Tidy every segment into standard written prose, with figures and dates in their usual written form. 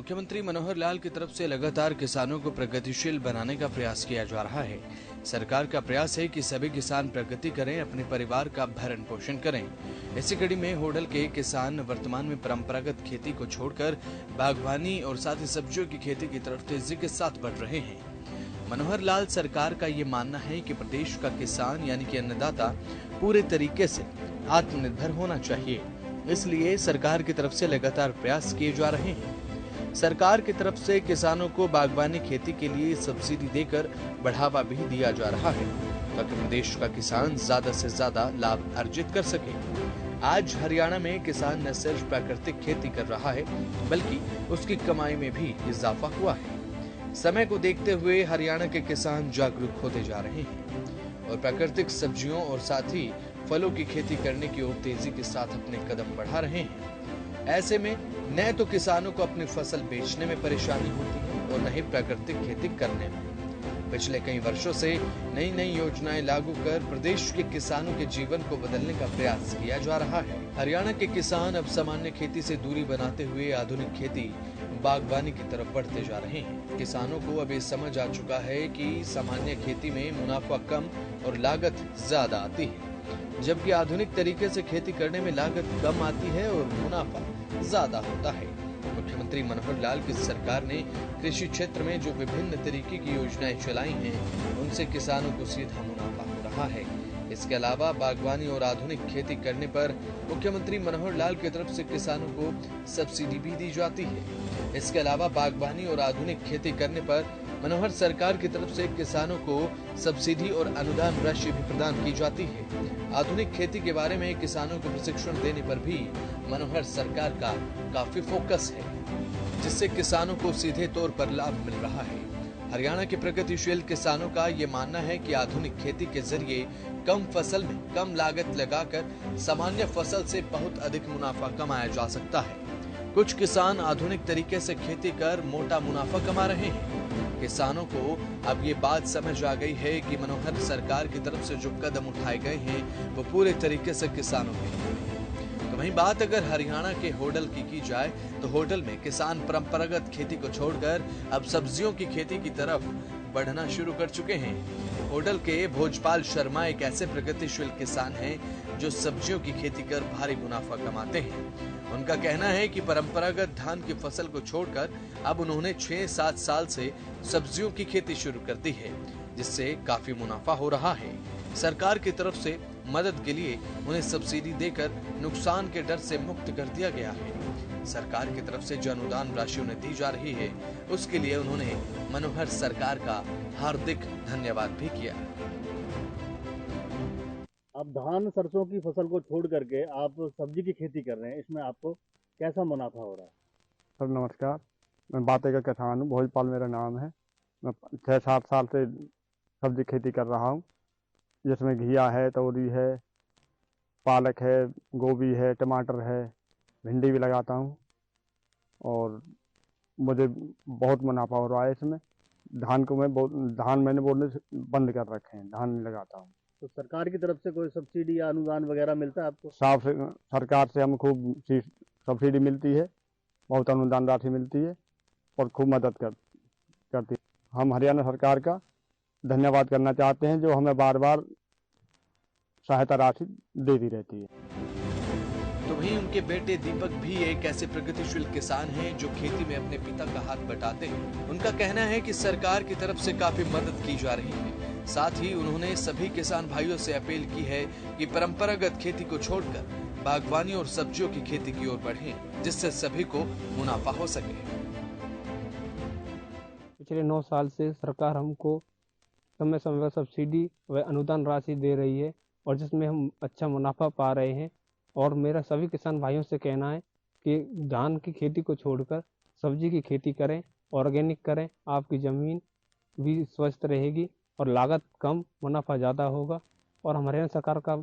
मुख्यमंत्री मनोहर लाल की तरफ से लगातार किसानों को प्रगतिशील बनाने का प्रयास किया जा रहा है। सरकार का प्रयास है कि सभी किसान प्रगति करें, अपने परिवार का भरण पोषण करें। इसी कड़ी में होडल के किसान वर्तमान में परंपरागत खेती को छोड़कर बागवानी और साथ ही सब्जियों की खेती की तरफ तेजी के साथ बढ़ रहे हैं। मनोहर लाल सरकार का ये मानना है कि प्रदेश का किसान यानी कि अन्नदाता पूरे तरीके से आत्मनिर्भर होना चाहिए। इसलिए सरकार की तरफ से लगातार प्रयास किए जा रहे हैं। सरकार की तरफ से किसानों को बागवानी खेती के लिए सब्सिडी देकर बढ़ावा भी दिया जा रहा है ताकि प्रदेश का किसान ज्यादा से ज्यादा लाभ अर्जित कर सके। आज हरियाणा में किसान न सिर्फ प्राकृतिक खेती कर रहा है बल्कि उसकी कमाई में भी इजाफा हुआ है। समय को देखते हुए हरियाणा के किसान जागरूक होते जा रहे हैं और प्राकृतिक सब्जियों और साथ ही फलों की खेती करने की ओर तेजी के साथ अपने कदम बढ़ा रहे हैं। ऐसे में न तो किसानों को अपनी फसल बेचने में परेशानी होती है और न ही प्राकृतिक खेती करने में। पिछले कई वर्षों से नई नई योजनाएं लागू कर प्रदेश के किसानों के जीवन को बदलने का प्रयास किया जा रहा है। हरियाणा के किसान अब सामान्य खेती से दूरी बनाते हुए आधुनिक खेती बागवानी की तरफ बढ़ते जा रहे हैं। किसानों को अब ये समझ आ चुका है कि सामान्य खेती में मुनाफा कम और लागत ज्यादा आती है, जबकि आधुनिक तरीके से खेती करने में लागत कम आती है और मुनाफा ज्यादा होता है। मुख्यमंत्री मनोहर लाल की सरकार ने कृषि क्षेत्र में जो विभिन्न तरीके की योजनाएं चलाई हैं, उनसे किसानों को सीधा मुनाफा हो रहा है। इसके अलावा बागवानी और आधुनिक खेती करने पर मुख्यमंत्री मनोहर लाल की तरफ से किसानों को सब्सिडी भी दी जाती है। इसके अलावा बागवानी और आधुनिक खेती करने पर मनोहर सरकार की तरफ से किसानों को सब्सिडी और अनुदान राशि भी प्रदान की जाती है। आधुनिक खेती के बारे में किसानों को प्रशिक्षण देने पर भी मनोहर सरकार का काफी फोकस है, जिससे किसानों को सीधे तौर पर लाभ मिल रहा है। हरियाणा के प्रगतिशील किसानों का ये मानना है कि आधुनिक खेती के जरिए कम फसल में कम लागत लगाकर सामान्य फसल से बहुत अधिक मुनाफा कमाया जा सकता है। कुछ किसान आधुनिक तरीके से खेती कर मोटा मुनाफा कमा रहे हैं। किसानों को अब ये बात समझ आ गई है कि मनोहर सरकार की तरफ से जो कदम उठाए गए हैं वो पूरे तरीके से किसानों के हित में है। तो वहीं बात अगर हरियाणा के होडल की जाए तो होडल में किसान परंपरागत खेती को छोड़कर अब सब्जियों की खेती की तरफ बढ़ना शुरू कर चुके हैं। होडल के भोजपाल शर्मा एक ऐसे प्रगतिशील किसान हैं जो सब्जियों की खेती कर भारी मुनाफा कमाते हैं। उनका कहना है कि परंपरागत धान की फसल को छोड़कर अब उन्होंने 6-7 साल से सब्जियों की खेती शुरू कर दी है, जिससे काफी मुनाफा हो रहा है। सरकार की तरफ से मदद के लिए उन्हें सब्सिडी देकर नुकसान के डर से मुक्त कर दिया गया है। सरकार की तरफ से जो अनुदान राशि उन्हें दी जा रही है, उसके लिए उन्होंने मनोहर सरकार का हार्दिक धन्यवाद भी किया। आप धान सरसों की फसल को छोड़ करके आप सब्जी की खेती कर रहे हैं, इसमें आपको कैसा मुनाफा हो रहा है? सर नमस्कार, मैं बाते का किसान हूँ। भोजपाल मेरा नाम है। मैं 6-7 साल से सब्जी खेती कर रहा हूँ, जिसमें घिया है, तोरी है, पालक है, गोभी है, टमाटर है, भिंडी भी लगाता हूँ और मुझे बहुत मुनाफा हो रहा है इसमें। धान मैंने बोलने से बंद कर रखे हैं, धान नहीं लगाता हूँ। तो सरकार की तरफ से कोई सब्सिडी या अनुदान वगैरह मिलता है आपको? सरकार से हम खूब सब्सिडी मिलती है, बहुत अनुदान राशि मिलती है और खूब मदद करती है। हम हरियाणा सरकार का धन्यवाद करना चाहते हैं, जो हमें बार बार सहायता राशि देती रहती है। तो वहीं उनके बेटे दीपक भी एक ऐसे प्रगतिशील किसान हैं जो खेती में अपने पिता का हाथ बटाते हैं। उनका कहना है कि सरकार की तरफ से काफी मदद की जा रही है। साथ ही उन्होंने सभी किसान भाइयों से अपील की है कि परंपरागत खेती को छोड़कर बागवानी और सब्जियों की खेती की ओर बढ़ें, जिससे सभी को मुनाफा हो सके। पिछले 9 साल से सरकार हमको समय समय पर सब्सिडी व अनुदान राशि दे रही है और जिसमें हम अच्छा मुनाफा पा रहे हैं। और मेरा सभी किसान भाइयों से कहना है कि धान की खेती को छोड़कर सब्जी की खेती करें, ऑर्गेनिक करें। आपकी ज़मीन भी स्वस्थ रहेगी और लागत कम, मुनाफा ज़्यादा होगा। और हम हरियाणा सरकार का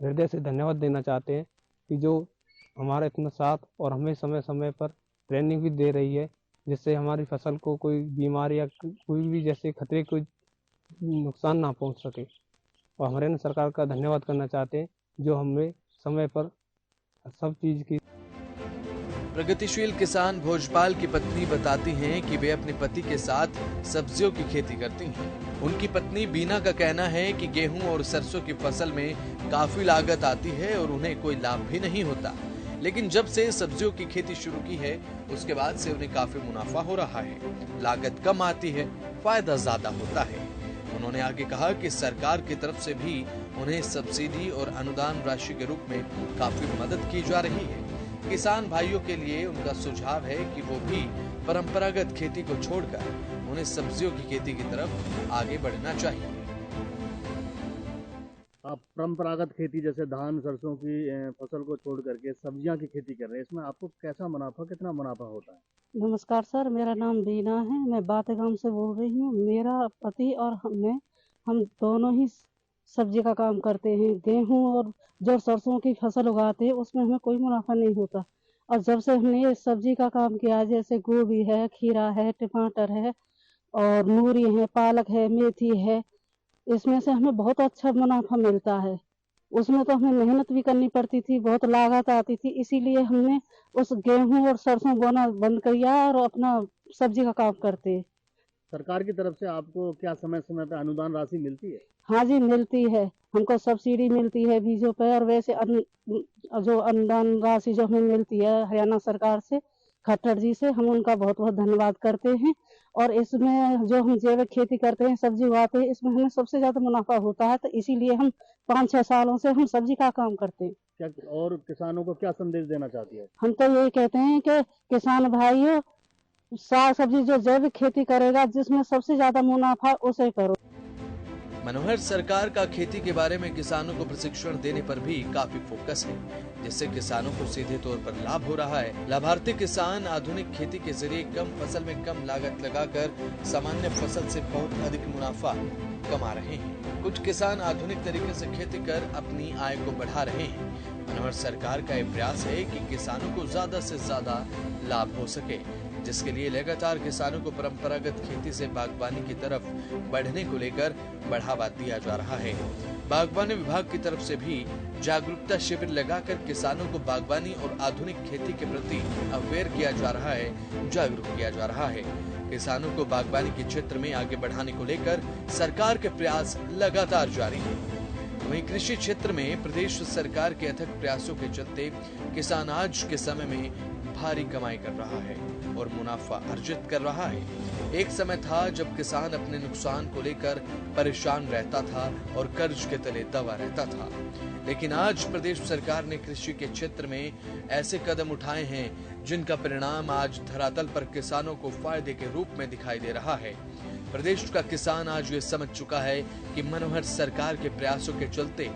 हृदय से धन्यवाद देना चाहते हैं कि जो हमारा इतना साथ और हमें समय समय पर ट्रेनिंग भी दे रही है, जिससे हमारी फसल को कोई बीमारी या कोई भी जैसे खतरे कोई नुकसान ना पहुंच सके। और हरियाणा सरकार का धन्यवाद करना चाहते हैं जो हमें समय पर सब चीज़ की प्रगतिशील किसान भोजपाल की पत्नी बताती हैं कि वे अपने पति के साथ सब्जियों की खेती करती हैं। उनकी पत्नी बीना का कहना है कि गेहूं और सरसों की फसल में काफी लागत आती है और उन्हें कोई लाभ भी नहीं होता, लेकिन जब से सब्जियों की खेती शुरू की है उसके बाद से उन्हें काफी मुनाफा हो रहा है। लागत कम आती है, फायदा ज्यादा होता है। उन्होंने आगे कहा कि सरकार की तरफ से भी उन्हें सब्सिडी और अनुदान राशि के रूप में काफी मदद की जा रही है। किसान भाइयों के लिए उनका सुझाव है कि वो भी परंपरागत खेती को छोड़कर उन्हें सब्जियों की खेती की तरफ आगे बढ़ना चाहिए। आप परंपरागत खेती जैसे धान सरसों की फसल को छोड़ करके सब्जियां की खेती कर रहे हैं, इसमें आपको कैसा मुनाफा, कितना मुनाफा होता है? नमस्कार सर, मेरा नाम बीना है। मैं बातेगांव से बोल रही हूँ। मेरा पति और हम दोनों ही सब्जी का काम करते हैं। गेहूं और जो सरसों की फसल उगाते हैं उसमें हमें कोई मुनाफा नहीं होता। और जब से हमने ये सब्जी का काम किया, जैसे गोभी है, खीरा है, टमाटर है और मूली है, पालक है, मेथी है, इसमें से हमें बहुत अच्छा मुनाफा मिलता है। उसमें तो हमें मेहनत भी करनी पड़ती थी, बहुत लागत आती थी, इसीलिए हमने उस गेहूं और सरसों बोना बंद किया और अपना सब्जी का काम करते हैं। सरकार की तरफ से आपको क्या समय समय पे अनुदान राशि मिलती है? हाँ जी, मिलती है। हमको सब्सिडी मिलती है बीजों पे, और वैसे जो अनुदान राशि जो हमें मिलती है हरियाणा सरकार से, खट्टर जी से, हम उनका बहुत बहुत धन्यवाद करते हैं। और इसमें जो हम जैविक खेती करते हैं, सब्जी उगाते हैं, इसमें हमें सबसे ज्यादा मुनाफा होता है। तो इसीलिए हम 5-6 सालों से हम सब्जी का काम करते हैं। क्या और किसानों को क्या संदेश देना चाहती है? हम तो यही कहते हैं कि किसान भाइयों, साग सब्जी जो जैविक खेती करेगा, जिसमें सबसे ज्यादा मुनाफा, उसे करो। मनोहर सरकार का खेती के बारे में किसानों को प्रशिक्षण देने पर भी काफी फोकस है, जिससे किसानों को सीधे तौर पर लाभ हो रहा है। लाभार्थी किसान आधुनिक खेती के जरिए कम फसल में कम लागत लगाकर सामान्य फसल से बहुत अधिक मुनाफा कमा रहे हैं। कुछ किसान आधुनिक तरीके से खेती कर अपनी आय को बढ़ा रहे हैं। मनोहर सरकार का यह प्रयास है कि किसानों को ज्यादा से ज्यादा लाभ हो सके, जिसके लिए लगातार किसानों को परंपरागत खेती से बागवानी की तरफ बढ़ने को लेकर बढ़ावा दिया जा रहा है। बागवानी विभाग की तरफ से भी जागरूकता शिविर लगाकर किसानों को बागवानी और आधुनिक खेती के प्रति अवेयर किया जा रहा है, जागरूक किया जा रहा है। किसानों को बागवानी के क्षेत्र में आगे बढ़ाने को लेकर सरकार के प्रयास लगातार जारी है। वहीं कृषि क्षेत्र में प्रदेश सरकार के अथक प्रयासों के चलते किसान आज के समय में भारी कमाई कर रहा है और मुनाफा अर्जित कर रहा है। एक समय था जब किसान अपने नुकसान को लेकर परेशान रहता था और कर्ज के तले दबा रहता था, लेकिन आज प्रदेश सरकार ने कृषि के क्षेत्र में ऐसे कदम उठाए हैं जिनका परिणाम आज धरातल पर किसानों को फायदे के रूप में दिखाई दे रहा है। प्रदेश का किसान आज ये समझ चुका है कि मनोहर सरकार के प्रयासों के चलते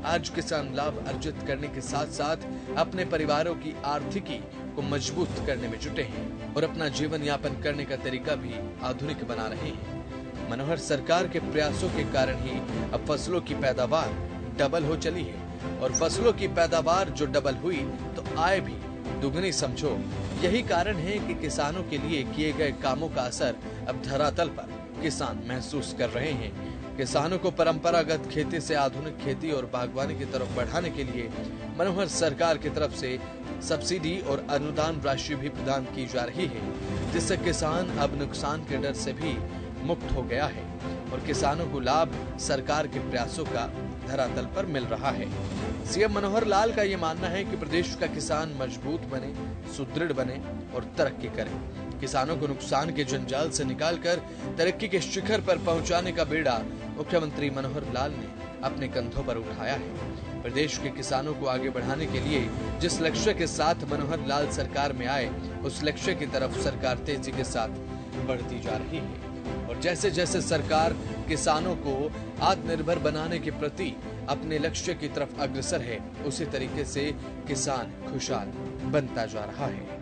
आज किसान लाभ अर्जित करने के साथ साथ अपने परिवारों की आर्थिकी को मजबूत करने में जुटे हैं और अपना जीवन यापन करने का तरीका भी आधुनिक बना रहे हैं। मनोहर सरकार के प्रयासों के कारण ही अब फसलों की पैदावार डबल हो चली है, और फसलों की पैदावार जो डबल हुई तो आय भी दुगनी समझो। यही कारण है कि किसानों के लिए किए गए कामों का असर अब धरातल पर किसान महसूस कर रहे हैं। किसानों को परंपरागत खेती से आधुनिक खेती और बागवानी की तरफ बढ़ाने के लिए मनोहर सरकार की तरफ से सब्सिडी और अनुदान राशि भी प्रदान की जा रही है, जिससे किसान अब नुकसान के डर से भी मुक्त हो गया है और किसानों को लाभ सरकार के प्रयासों का धरातल पर मिल रहा है। सीएम मनोहर लाल का ये मानना है कि प्रदेश का किसान मजबूत बने, सुदृढ़ बने और तरक्की करे। किसानों को नुकसान के जंजाल से निकालकर तरक्की के शिखर पर पहुंचाने का बेड़ा मुख्यमंत्री मनोहर लाल ने अपने कंधों पर उठाया है। प्रदेश के किसानों को आगे बढ़ाने के लिए जिस लक्ष्य के साथ मनोहर लाल सरकार में आए, उस लक्ष्य की तरफ सरकार तेजी के साथ बढ़ती जा रही है। और जैसे जैसे सरकार किसानों को आत्मनिर्भर बनाने के प्रति अपने लक्ष्य की तरफ अग्रसर है, उसी तरीके से किसान खुशहाल बनता जा रहा है।